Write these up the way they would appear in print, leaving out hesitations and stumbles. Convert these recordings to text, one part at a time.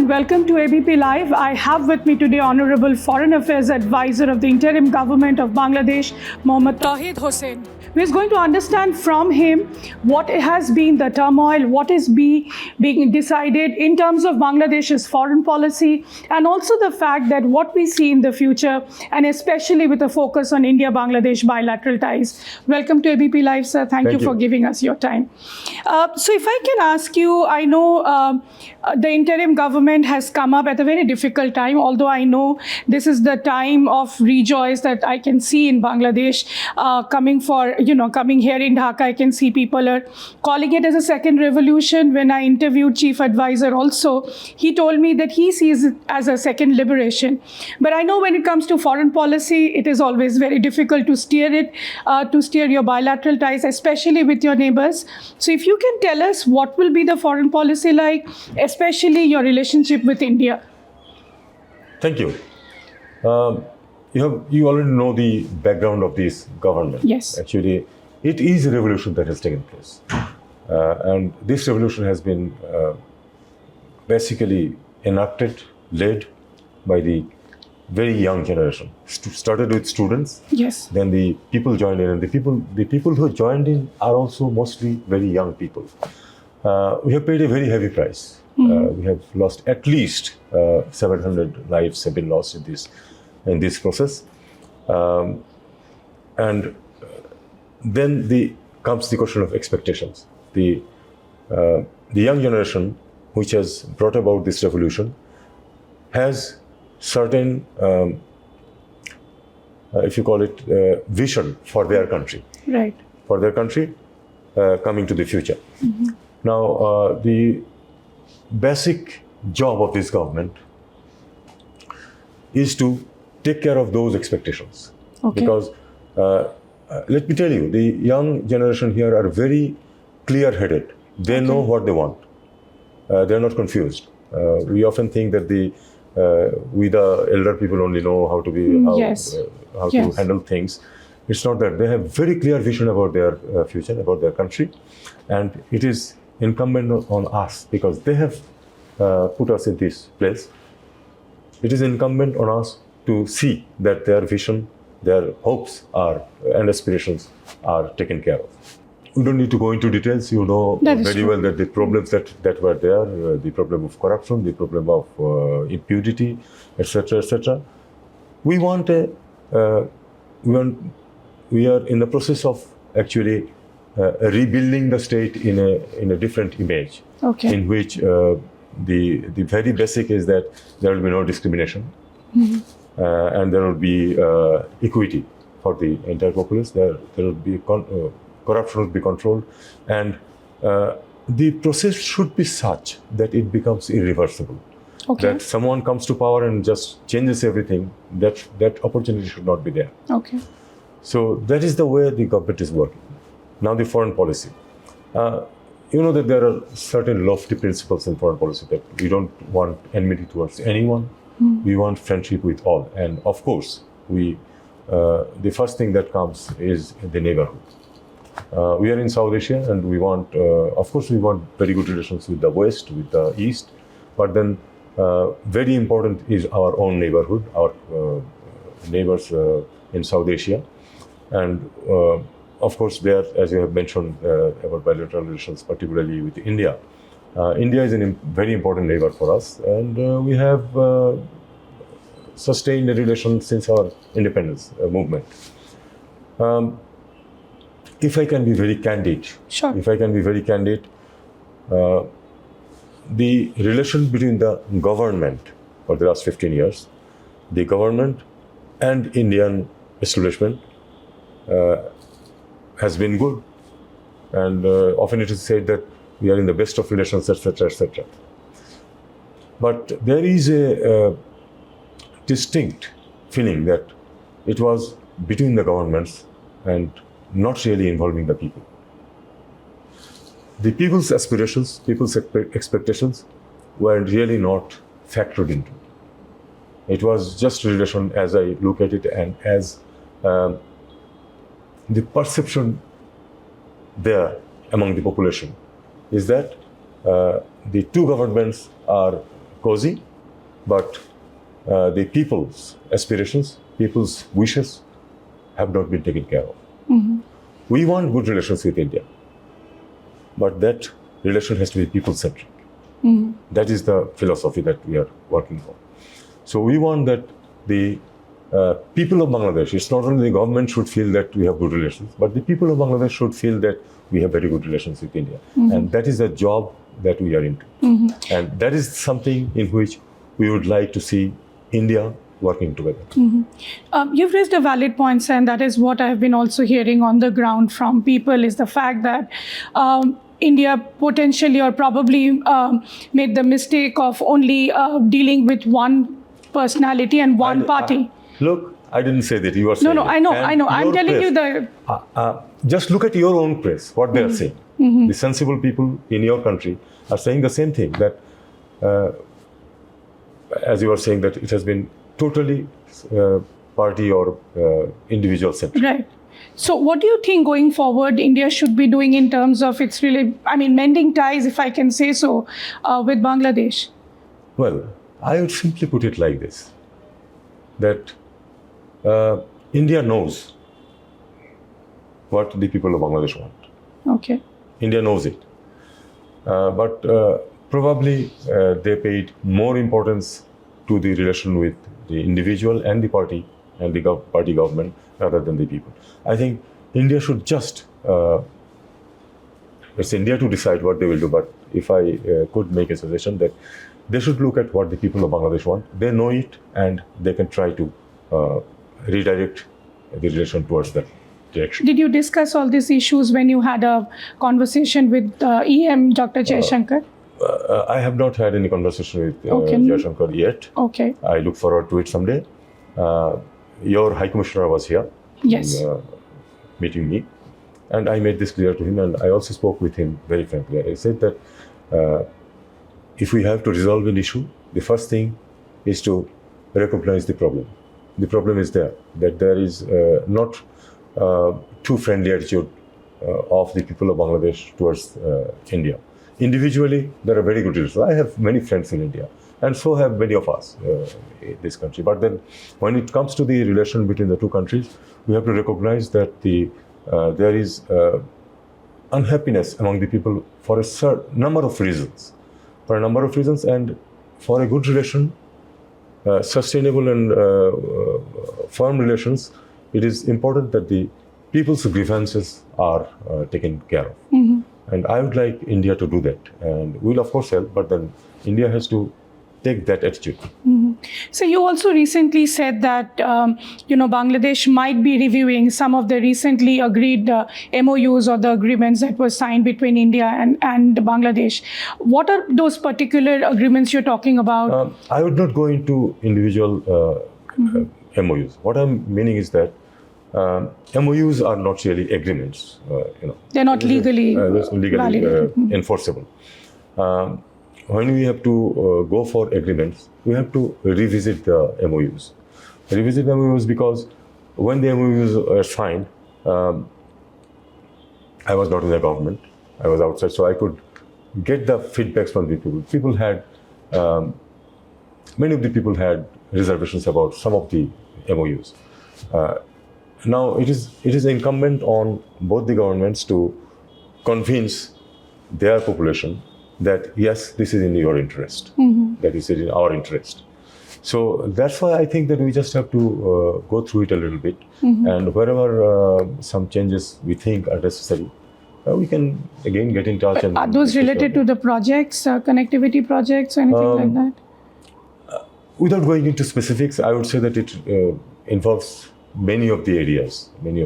and welcome to ABP Live. I have with me today Honorable Foreign Affairs Advisor of the Interim Government of Bangladesh, Mohammad Tawhid Hossain. We're going to understand from him what has been the turmoil, what is being decided in terms of Bangladesh's foreign policy, and also the fact that what we see in the future, and especially with a focus on India-Bangladesh bilateral ties. Welcome to ABP Live, sir. Thank you for giving us your time. So if I can ask you, I know the interim government has come up at a very difficult time, although I know this is the time of rejoice that I can see in Bangladesh coming here in Dhaka. I can see people are calling it as a second revolution. When I interviewed Chief Advisor also, he told me that he sees it as a second liberation. But I know when it comes to foreign policy, it is always very difficult to steer your bilateral ties, especially with your neighbors. So if you can tell us what will be the foreign policy like, especially your relationship with India. Thank you. You already know the background of this government. Yes. Actually, it is a revolution that has taken place. And this revolution has been basically enacted, led by the very young generation. Started with students. Yes. Then the people joined in, and the people who joined in are also mostly very young people. We have paid a very heavy price. We have lost at least 700 lives have been lost in this process, and then comes the question of expectations. The young generation, which has brought about this revolution, has certain, if you call it, vision for their country. Right. For their country, coming to the future. Mm-hmm. Now, the basic job of this government is to take care of those expectations. Okay. Because let me tell you, the young generation here are very clear-headed. They know what they want. They're not confused. We often think that we the elder people only know how to handle things. It's not that. They have very clear vision about their future, about their country, and it is incumbent on us, because they have put us in this place. It is incumbent on us to see that their vision, their hopes and aspirations are taken care of. We don't need to go into details. You know very well that the problems that were there, the problem of corruption, the problem of impunity, etc., etc. We are in the process of actually rebuilding the state in a different image, in which the very basic is that there will be no discrimination, and there will be equity for the entire populace. There will be corruption will be controlled, and the process should be such that it becomes irreversible. That someone comes to power and just changes everything. That opportunity should not be there. So that is the way the government is working. Now the foreign policy. You know that there are certain lofty principles in foreign policy, that we don't want enmity towards anyone. We want friendship with all. And of course, the first thing that comes is the neighborhood. We are in South Asia, and we want, of course, we want very good relations with the West, with the East. But then very important is our own neighborhood, our neighbors in South Asia. And of course, there, as you have mentioned, about bilateral relations, particularly with India. India is a very important neighbor for us, and we have sustained a relation since our independence movement. If I can be very candid, the relation between the government for the last 15 years, the government and Indian establishment has been good, and often it is said that we are in the best of relations, etc., etc. But there is a distinct feeling that it was between the governments and not really involving the people. The people's aspirations, people's expectations were really not factored into. It was just a relation, as I look at it, and as the perception there among the population is that the two governments are cozy, but the people's aspirations, people's wishes have not been taken care of. We want good relations with India, but that relation has to be people-centric. That is the philosophy that we are working for. So we want that the people of Bangladesh, it's not only the government should feel that we have good relations, but the people of Bangladesh should feel that we have very good relations with India. And that is the job that we are into. And that is something in which we would like to see India working together. You've raised a valid point, and that is what I've been also hearing on the ground from people, is the fact that India potentially or probably made the mistake of only dealing with one personality and one party. Look, I didn't say that. You are saying No, I know. I'm telling press, you the... just look at your own press, what they are saying. The sensible people in your country are saying the same thing, that as you are saying, that it has been totally party or individual centric. Right. So what do you think going forward India should be doing in terms of its really, mending ties, if I can say so, with Bangladesh? Well, I would simply put it like this, that India knows what the people of Bangladesh want. Okay. India knows it. But probably they paid more importance to the relation with the individual and the party and the party government rather than the people. I think India should just, it's India to decide what they will do, but if I could make a suggestion, that they should look at what the people of Bangladesh want. They know it, and they can try to redirect the relation towards that direction. Did you discuss all these issues when you had a conversation with EM Dr. Jaishankar? I have not had any conversation with Jaishankar yet. Okay. I look forward to it someday. Your High Commissioner was here. Yes. Meeting me, and I made this clear to him, and I also spoke with him very frankly. I said that if we have to resolve an issue, the first thing is to recognize the problem. The problem is there, that there is not too friendly attitude of the people of Bangladesh towards India. Individually, there are very good relations. I have many friends in India, and so have many of us in this country. But then, when it comes to the relation between the two countries, we have to recognize that there is unhappiness among the people for a certain number of reasons. And for a good relation, sustainable and firm relations, it is important that the people's grievances are taken care of. And I would like India to do that. And we'll of course help, but then India has to take that attitude. So you also recently said that, Bangladesh might be reviewing some of the recently agreed MOUs or the agreements that were signed between India and Bangladesh. What are those particular agreements you're talking about? I would not go into individual MOUs. What I'm meaning is that MOUs are not really agreements. They're not legally enforceable. When we have to go for agreements, we have to revisit the MOUs. Revisit the MOUs because when the MOUs are signed, I was not in the government. I was outside, so I could get the feedbacks from the people. People had, many of the people had reservations about some of the MOUs. Now it is incumbent on both the governments to convince their population that yes, this is in your interest, that is in our interest. So that's why I think that we just have to go through it a little bit, and wherever some changes we think are necessary, we can again get in touch. And are those related to the projects, connectivity projects, or anything like that? Without going into specifics, I would say that it involves many of the areas, and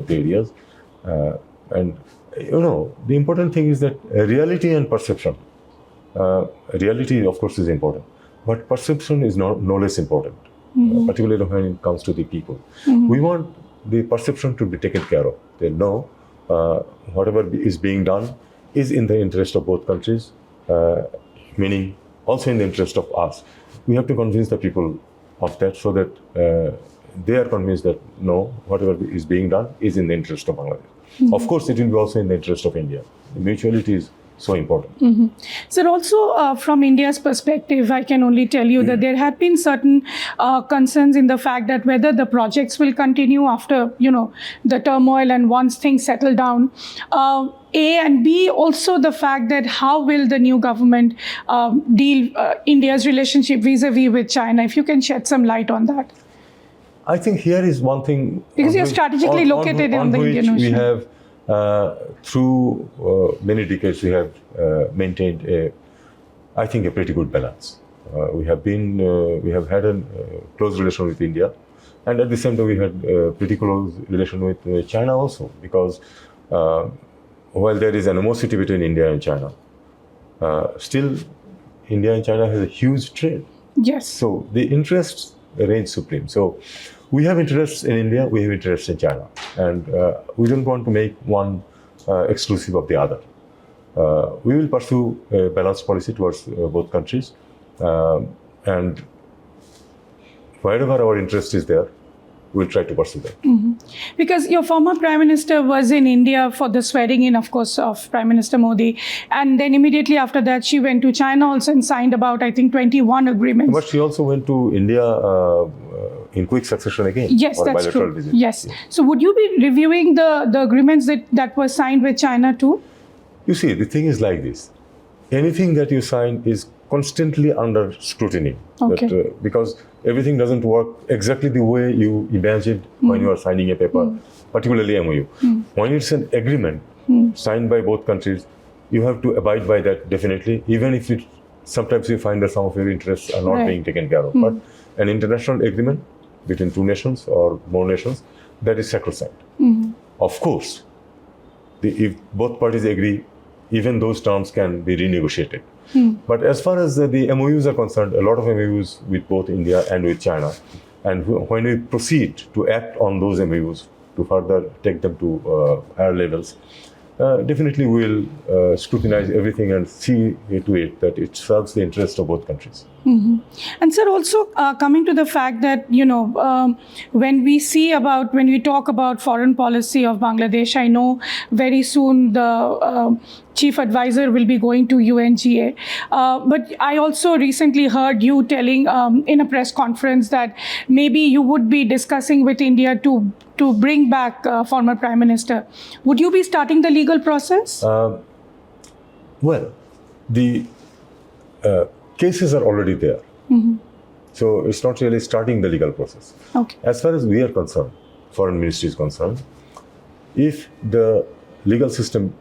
the important thing is that reality and perception. Reality, of course, is important, but perception is no less important, particularly when it comes to the people. We want the perception to be taken care of. They know whatever is being done is in the interest of both countries, meaning also in the interest of us. We have to convince the people of that so that they are convinced that no, whatever is being done is in the interest of Bangladesh. Of course, it will be also in the interest of India. The mutuality is so important. Sir, also from India's perspective, I can only tell you that there have been certain concerns in the fact that whether the projects will continue after, the turmoil and once things settle down. A and B, also the fact that how will the new government deal India's relationship vis-a-vis with China? If you can shed some light on that. I think here is one thing. Because you're strategically located on the Indian Ocean. We have, through many decades, we have maintained I think, a pretty good balance. We have had a close relation with India, and at the same time, we had a pretty close relation with China also, because while there is animosity between India and China, still India and China has a huge trade. Yes. So the interests reign supreme. So we have interests in India, we have interests in China, and we don't want to make one exclusive of the other. We will pursue a balanced policy towards both countries, and wherever our interest is there, we'll try to pursue that. Because your former Prime Minister was in India for the swearing in, of course, of Prime Minister Modi. And then immediately after that, she went to China also and signed about, I think, 21 agreements. But she also went to India in quick succession again. Yes, for that's bilateral true. visit. Yes. So would you be reviewing the agreements that were signed with China too? You see, the thing is like this. Anything that you sign is constantly under scrutiny. Okay. Because everything doesn't work exactly the way you imagined when you are signing a paper, particularly MOU. When it's an agreement signed by both countries, you have to abide by that definitely, even if sometimes you find that some of your interests are not being taken care of. But an international agreement between two nations or more nations, that is sacrosanct. Of course, if both parties agree, even those terms can be renegotiated. But as far as the MOUs are concerned, a lot of MOUs with both India and with China, and when we proceed to act on those MOUs to further take them to higher levels, definitely we will scrutinize everything and see to it that it serves the interest of both countries. And sir, also coming to the fact that, when we talk about foreign policy of Bangladesh, I know very soon the chief advisor will be going to UNGA. But I also recently heard you telling in a press conference that maybe you would be discussing with India to bring back former Prime Minister. Would you be starting the legal process? Well, the cases are already there. So it's not really starting the legal process. Okay. As far as we are concerned, Foreign Ministry is concerned, if the legal system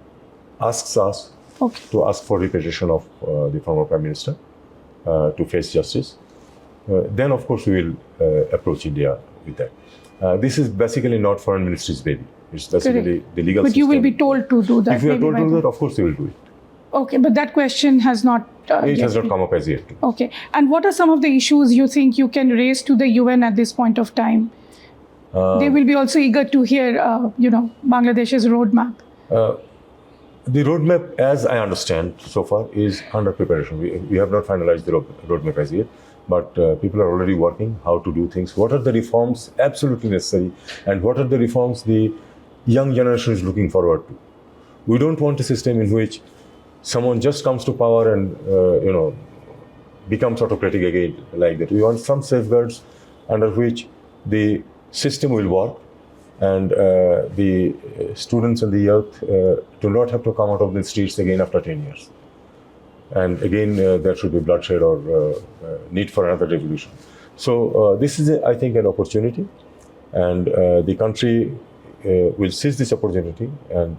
asks us to ask for repatriation of the former Prime Minister to face justice, then of course we will approach India with that. This is basically not Foreign Ministry's baby. It's basically the legal system. But you will be told to do that. If we are told to do that, of course we will do it. Okay, but that question has not it has not come up as yet. Okay. And what are some of the issues you think you can raise to the UN at this point of time? They will be also eager to hear, Bangladesh's roadmap. The roadmap, as I understand so far, is under preparation. We have not finalized the roadmap as yet, but people are already working how to do things. What are the reforms absolutely necessary, and what are the reforms the young generation is looking forward to? We don't want a system in which someone just comes to power and becomes autocratic again like that. We want some safeguards under which the system will work, and the students and the youth do not have to come out of the streets again after 10 years. And again, there should be bloodshed or need for another revolution. So this is, I think, an opportunity, and the country will seize this opportunity and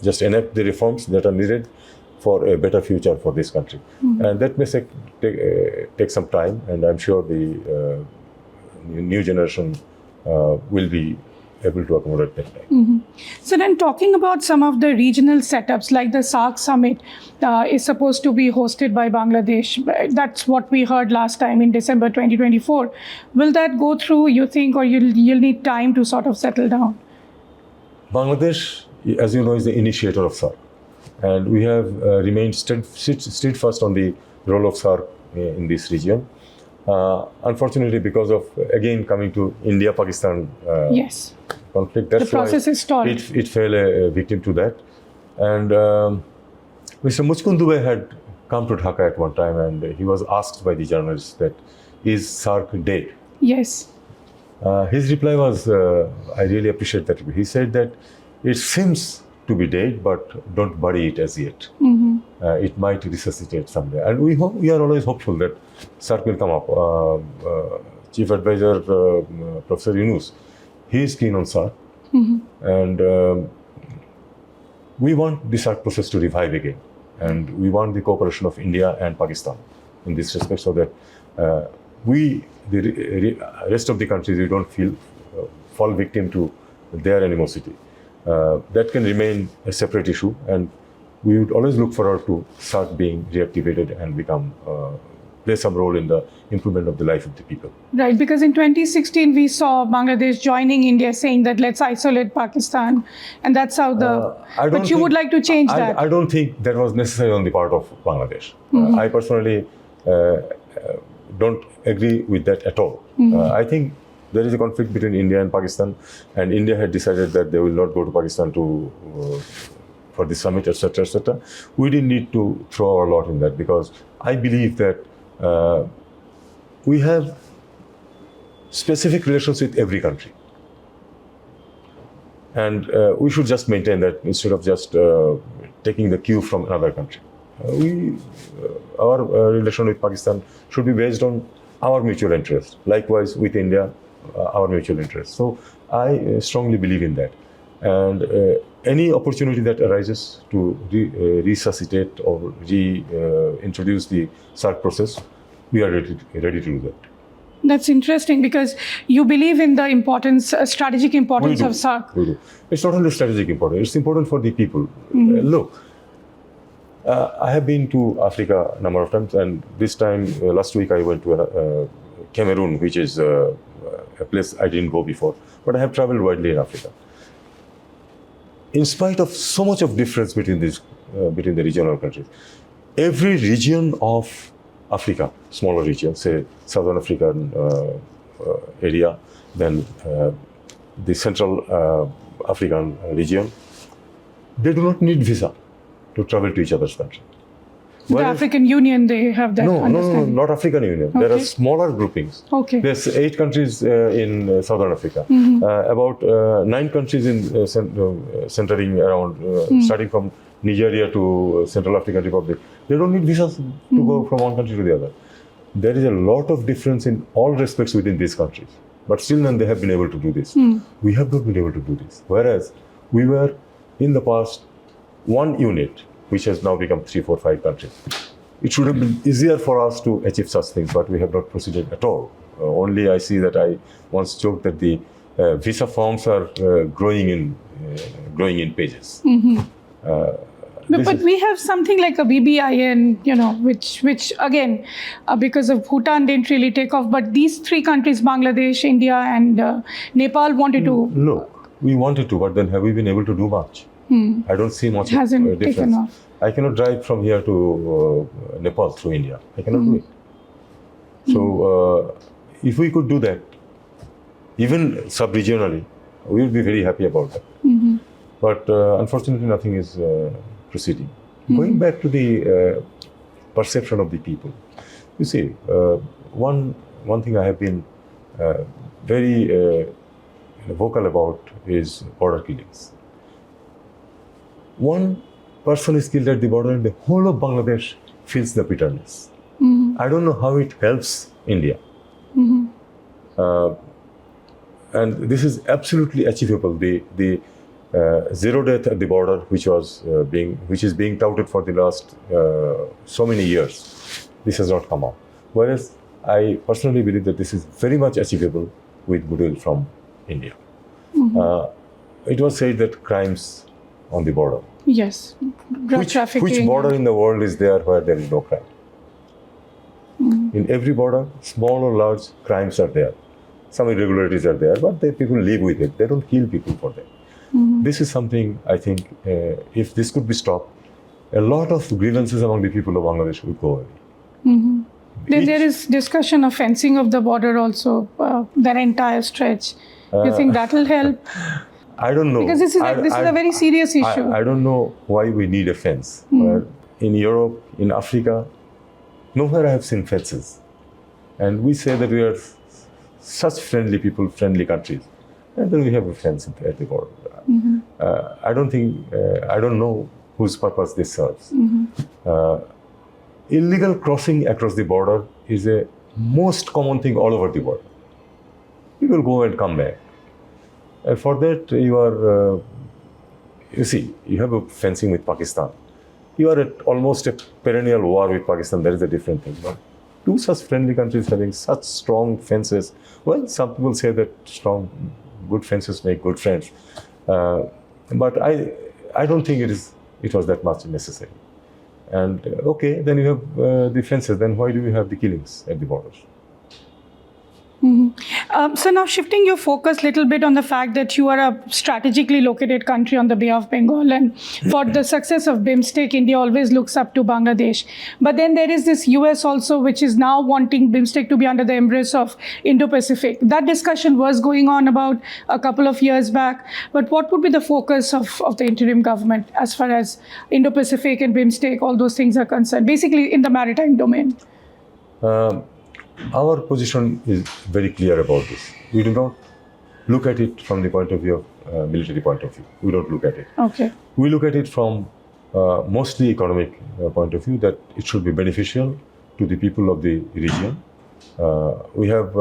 just enact the reforms that are needed for a better future for this country. And that may take some time, and I'm sure the new generation will be able to accommodate that time. So then, talking about some of the regional setups, like the SAARC summit is supposed to be hosted by Bangladesh. That's what we heard last time in December 2024. Will that go through, you think, or you'll need time to sort of settle down? Bangladesh, as you know, is the initiator of SAARC. And we have remained steadfast on the role of SAARC in this region. Unfortunately, because of, again, coming to India-Pakistan conflict, that's the process is stalled. It fell a victim to that. And Mr. Muchkund Dubey had come to Dhaka at one time, and he was asked by the journalists that, is SAARC dead? Yes. His reply was, I really appreciate that. He said that it seems to be dead, but don't bury it as yet. It might resuscitate someday. And we are always hopeful that SAARC will come up. Chief Advisor Professor Yunus, he is keen on SAARC. And we want the SAARC process to revive again. And we want the cooperation of India and Pakistan in this respect, so that the rest of the countries, we don't fall victim to their animosity. That can remain a separate issue, and we would always look forward to SAARC being reactivated and play some role in the improvement of the life of the people. Right, because in 2016 we saw Bangladesh joining India, saying that let's isolate Pakistan, and that's how but you would like to change that. I don't think that was necessary on the part of Bangladesh. I personally don't agree with that at all. I think there is a conflict between India and Pakistan, and India had decided that they will not go to Pakistan for the summit, etc., etc. We didn't need to throw our lot in that, because I believe that we have specific relations with every country, and we should just maintain that instead of just taking the cue from another country. Our relation with Pakistan should be based on our mutual interest. Likewise with India, our mutual interest. So I strongly believe in that, and any opportunity that arises to resuscitate or reintroduce the SAARC process, we are ready to do that. That's interesting, because you believe in the strategic importance of SAARC. We do. It's not only strategic importance, it's important for the people. Look, I have been to Africa a number of times, and this time, last week, I went to Cameroon, which is a place I didn't go before, but I have traveled widely in Africa. In spite of so much of difference between the regional countries, every region of Africa, smaller region, say Southern African area, then the Central African region, they do not need visa to travel to each other's country. The African Union, they have that understanding. No, not African Union. Okay. There are smaller groupings. Okay. There's 8 countries in Southern Africa, about 9 countries in centering around, starting from Nigeria to Central African Republic. They don't need visas to go from one country to the other. There is a lot of difference in all respects within these countries, but still then they have been able to do this. We have not been able to do this. Whereas we were in the past one unit, which has now become 3, 4, 5 countries. It should have been easier for us to achieve such things, but we have not proceeded at all. Only I see that I once joked that the visa forms are growing in pages. But we have something like a BBIN, which again, because of Bhutan didn't really take off. But these 3 countries, Bangladesh, India, and Nepal, wanted to. Look, we wanted to, but then have we been able to do much? I don't see much Hasn't difference. Taken off. I cannot drive from here to Nepal through India. I cannot do it. So if we could do that, even sub-regionally, we would be very happy about that. But unfortunately, nothing is proceeding. Going back to the perception of the people, you see, one thing I have been very vocal about is border killings. One person is killed at the border and the whole of Bangladesh feels the bitterness. I don't know how it helps India. And this is absolutely achievable. The zero death at the border, which is being touted for the last so many years, this has not come out. Whereas I personally believe that this is very much achievable with goodwill from India. It was said that crimes on the border. Yes, drug trafficking. Which border in the world is there where there is no crime? In every border, small or large, crimes are there. Some irregularities are there, but people live with it. They don't kill people for that. This is something I think, if this could be stopped, a lot of grievances among the people of Bangladesh would go away. Then there is discussion of fencing of the border also, that entire stretch. You think that will help? I don't know. Because this is a very serious issue. I don't know why we need a fence. In Europe, in Africa, nowhere I have seen fences. And we say that we are such friendly people, friendly countries. And then we have a fence at the border. I don't know whose purpose this serves. Illegal crossing across the border is a most common thing all over the world. People go and come back. And for that, you have a fencing with Pakistan. You are at almost a perennial war with Pakistan. That is a different thing. But two such friendly countries having such strong fences, well, some people say that good fences make good friends. But I don't think it was that much necessary. And okay, then you have the fences. Then why do you have the killings at the borders? So now shifting your focus a little bit on the fact that you are a strategically located country on the Bay of Bengal, and for the success of BIMSTEC, India always looks up to Bangladesh. But then there is this US also, which is now wanting BIMSTEC to be under the embrace of Indo-Pacific. That discussion was going on about a couple of years back. But what would be the focus of the interim government as far as Indo-Pacific and BIMSTEC, all those things are concerned, basically in the maritime domain? Our position is very clear about this. We do not look at it from the point of view of military point of view. We don't look at it. Okay. We look at it from mostly economic point of view, that it should be beneficial to the people of the region. We have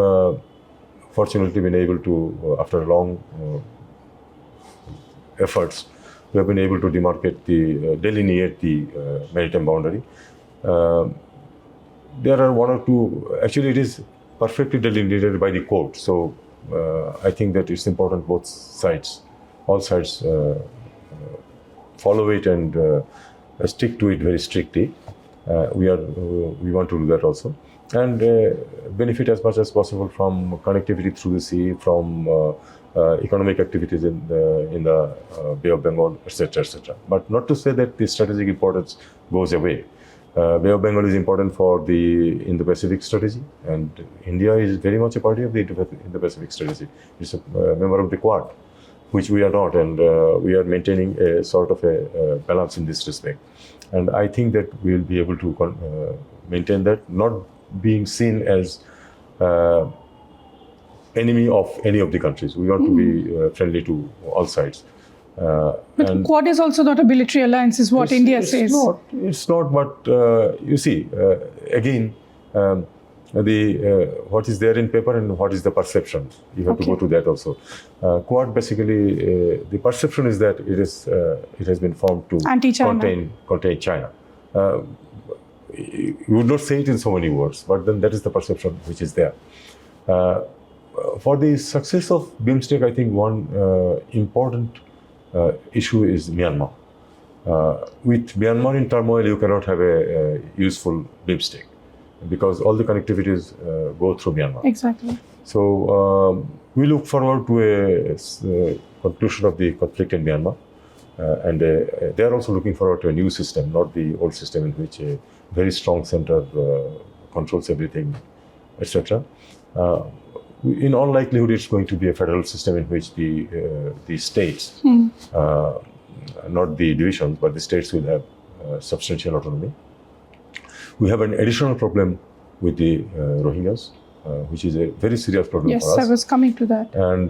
fortunately been able to, after long efforts, we have been able to delineate the maritime boundary. There are one or two, actually it is perfectly delineated by the court. So I think that it's important all sides follow it and stick to it very strictly. We want to do that also. And benefit as much as possible from connectivity through the sea, from economic activities in the Bay of Bengal, etc., etc. But not to say that the strategic importance goes away. Bay of Bengal is important for the Indo-Pacific strategy, and India is very much a party of the Indo-Pacific strategy. It's a member of the Quad, which we are not, and we are maintaining a sort of a balance in this respect. And I think that we will be able to maintain that, not being seen as enemy of any of the countries. We want to be friendly to all sides. But Quad is also not a military alliance, is what India says. It's not, but you see, again, what is there in paper and what is the perception. You have to go to that also. Quad, basically, the perception is that it has been formed to contain China. You would not say it in so many words, but then that is the perception which is there. For the success of BIMSTEC, I think one important issue is Myanmar. With Myanmar in turmoil, you cannot have a useful BIMSTEC because all the connectivities go through Myanmar. Exactly. So we look forward to a conclusion of the conflict in Myanmar, and they are also looking forward to a new system, not the old system in which a very strong center controls everything, etc. In all likelihood, it's going to be a federal system in which the states, not the divisions, but the states will have substantial autonomy. We have an additional problem with the Rohingyas, which is a very serious problem for us. Yes, I was coming to that. And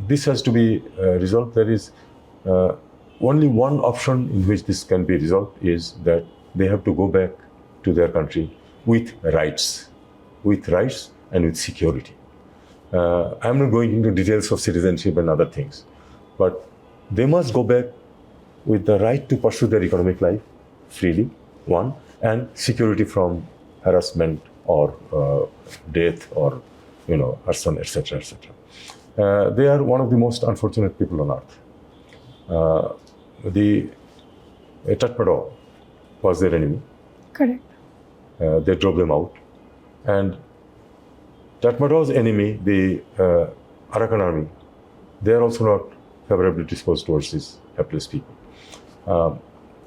this has to be resolved. There is only one option in which this can be resolved, is that they have to go back to their country with rights and with security. I'm not going into details of citizenship and other things, but they must go back with the right to pursue their economic life freely, one, and security from harassment or death or, arson, etc., etc. They are one of the most unfortunate people on earth. The Tatmadaw was their enemy. Correct. They drove them out, and Tatmadaw's enemy, the Arakan army, they are also not favorably disposed towards these helpless people.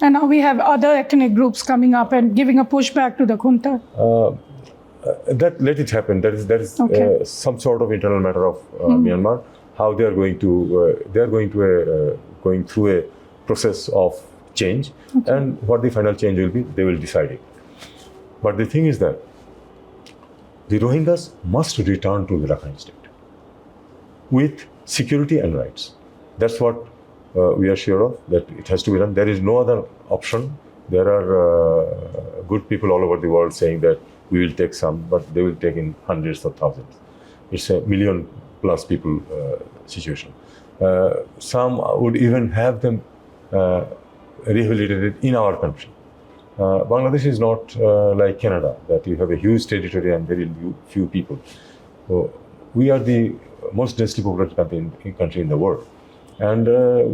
And now we have other ethnic groups coming up and giving a pushback to the junta. Let it happen. That is some sort of internal matter of Myanmar. how they are going to going through a process of change, and what the final change will be, they will decide it. But the thing is that the Rohingyas must return to the Rakhine state with security and rights. That's what we are sure of, that it has to be done. There is no other option. There are good people all over the world saying that we will take some, but they will take in hundreds of thousands. It's a million plus people situation. Some would even have them rehabilitated in our country. Bangladesh is not like Canada, that you have a huge territory and very few people. So we are the most densely populated country in the world. And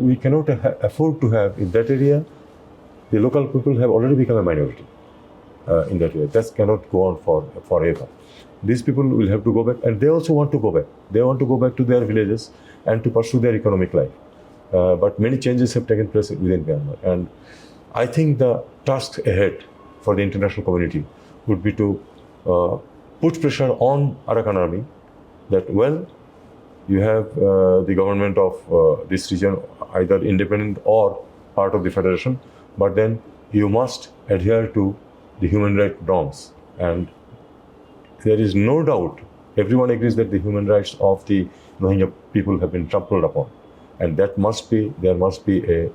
we cannot afford to have, in that area, the local people have already become a minority in that area. That cannot go on forever. These people will have to go back, and they also want to go back. They want to go back to their villages and to pursue their economic life. But many changes have taken place within Myanmar. And I think the task ahead for the international community would be to put pressure on Arakan Army that, well, you have the government of this region, either independent or part of the federation, but then you must adhere to the human rights norms. And there is no doubt, everyone agrees that the human rights of the Rohingya people have been trampled upon, and there must be a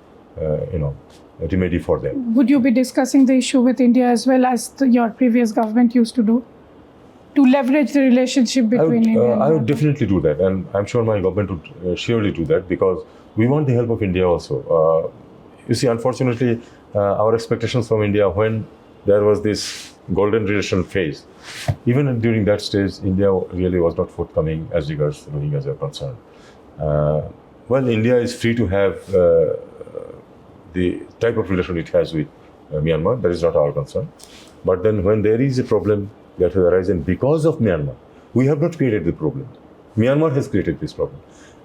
remedy for them. Would you be discussing the issue with India as well as your previous government used to do, to leverage the relationship between India and I would definitely do that, and I'm sure my government would surely do that, because we want the help of India also. You see, unfortunately, our expectations from India, when there was this golden relation phase, even during that stage, India really was not forthcoming as regards Rohingyas are concerned. Well, India is free to have the type of relation it has with Myanmar. That is not our concern. But then when there is a problem that has arisen because of Myanmar, we have not created the problem. Myanmar has created this problem.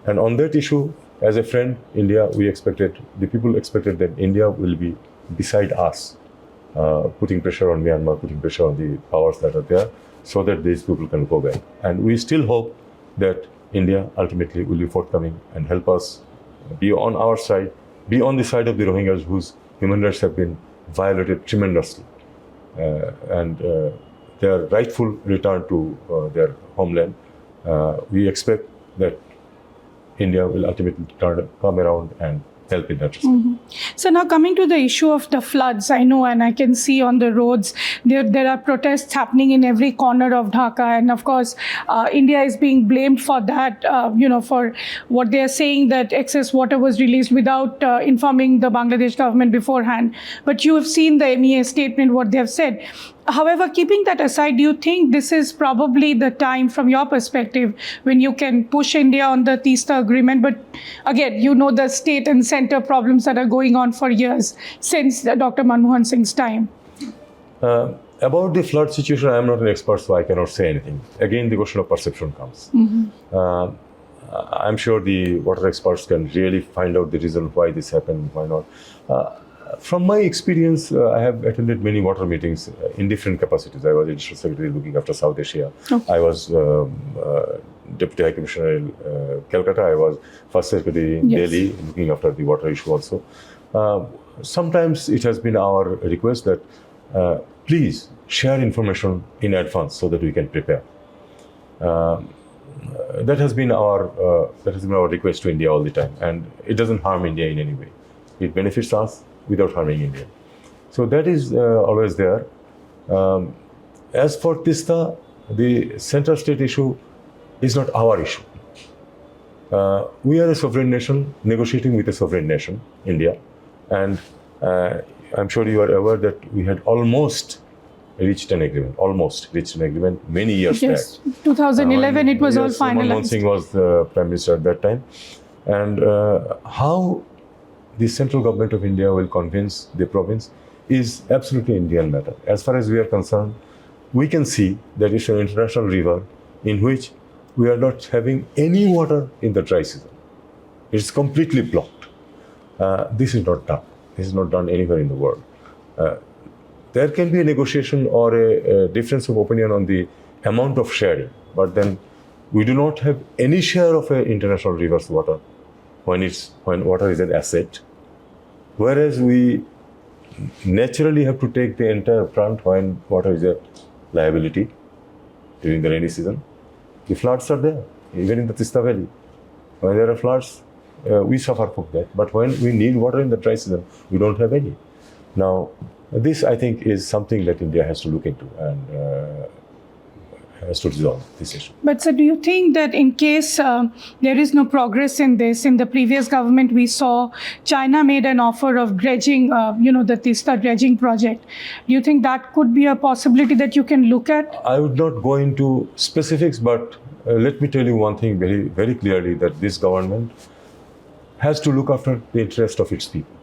And on that issue, as a friend, India, the people expected that India will be beside us, putting pressure on Myanmar, putting pressure on the powers that are there, so that these people can go back. And we still hope that India ultimately will be forthcoming and help us be on our side, be on the side of the Rohingyas whose human rights have been violated tremendously, and their rightful return to their homeland. We expect that India will ultimately come around and help in that respect. So now coming to the issue of the floods, I know and I can see on the roads, there are protests happening in every corner of Dhaka. And of course, India is being blamed for that, for what they are saying that excess water was released without informing the Bangladesh government beforehand. But you have seen the MEA statement, what they have said. However, keeping that aside, do you think this is probably the time from your perspective when you can push India on the Teesta agreement? But again, you know the state and center problems that are going on for years since Dr. Manmohan Singh's time. About the flood situation, I am not an expert, so I cannot say anything. Again, the question of perception comes. I'm sure the water experts can really find out the reason why this happened, why not. From my experience, I have attended many water meetings in different capacities. I was Additional Secretary looking after South Asia. I was Deputy High Commissioner in Calcutta. I was First Secretary in Delhi looking after the water issue also. Sometimes it has been our request that please share information in advance so that we can prepare. That has been our request to India all the time, and it doesn't harm India in any way. It benefits us without harming India. So that is always there. As for Teesta, the central state issue is not our issue. We are a sovereign nation negotiating with a sovereign nation, India, and I'm sure you are aware that we had almost reached an agreement many years back. 2011 it was all finalized. Manmohan Singh was the Prime Minister at that time. And how the central government of India will convince the province is absolutely Indian matter. As far as we are concerned, we can see that it's an international river in which we are not having any water in the dry season. It's completely blocked. This is not done. This is not done anywhere in the world. There can be a negotiation or a difference of opinion on the amount of sharing, but then we do not have any share of international rivers water when water is an asset, whereas we naturally have to take the entire brunt when water is a liability during the rainy season. The floods are there, even in the Tista Valley. When there are floods, we suffer from that. But when we need water in the dry season, we don't have any. Now, this I think is something that India has to look into and has to resolve this issue. But sir, do you think that in case there is no progress in this, in the previous government we saw China made an offer of dredging, the Tista dredging project. Do you think that could be a possibility that you can look at? I would not go into specifics, but let me tell you one thing very, very clearly, that this government has to look after the interest of its people.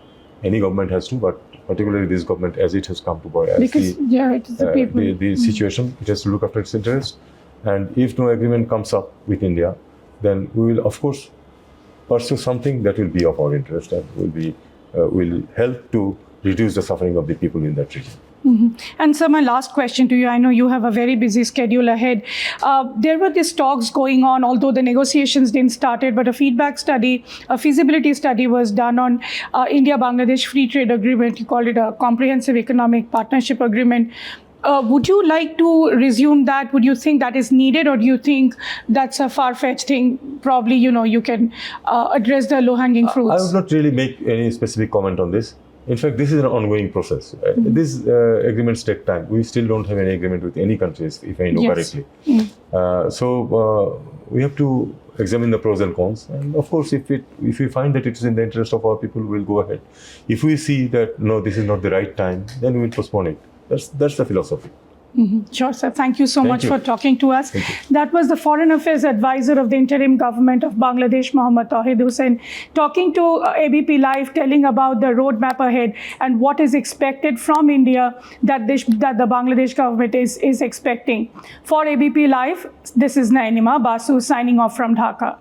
Any government has to, but particularly this government, as it has come to power, it is the people. The situation, it has to look after its interest. And if no agreement comes up with India, then we will, of course, pursue something that will be of our interest and will help to reduce the suffering of the people in that region. And sir, my last question to you, I know you have a very busy schedule ahead. There were these talks going on, although the negotiations didn't started, but a feasibility study was done on India-Bangladesh Free Trade Agreement. You called it a Comprehensive Economic Partnership Agreement. Would you like to resume that? Would you think that is needed, or do you think that's a far-fetched thing? Probably, you can address the low-hanging fruits. I would not really make any specific comment on this. In fact, this is an ongoing process. These agreements take time. We still don't have any agreement with any countries, if I know correctly. So we have to examine the pros and cons. And of course, if we find that it is in the interest of our people, we'll go ahead. If we see that, no, this is not the right time, then we will postpone it. That's the philosophy. Sure, sir. Thank you so much for talking to us. Thank you. That was the Foreign Affairs Advisor of the Interim Government of Bangladesh, Mohammad Tawhid Hussain, talking to ABP Live, telling about the roadmap ahead and what is expected from India that the Bangladesh government is expecting. For ABP Live, this is Nainima Basu signing off from Dhaka.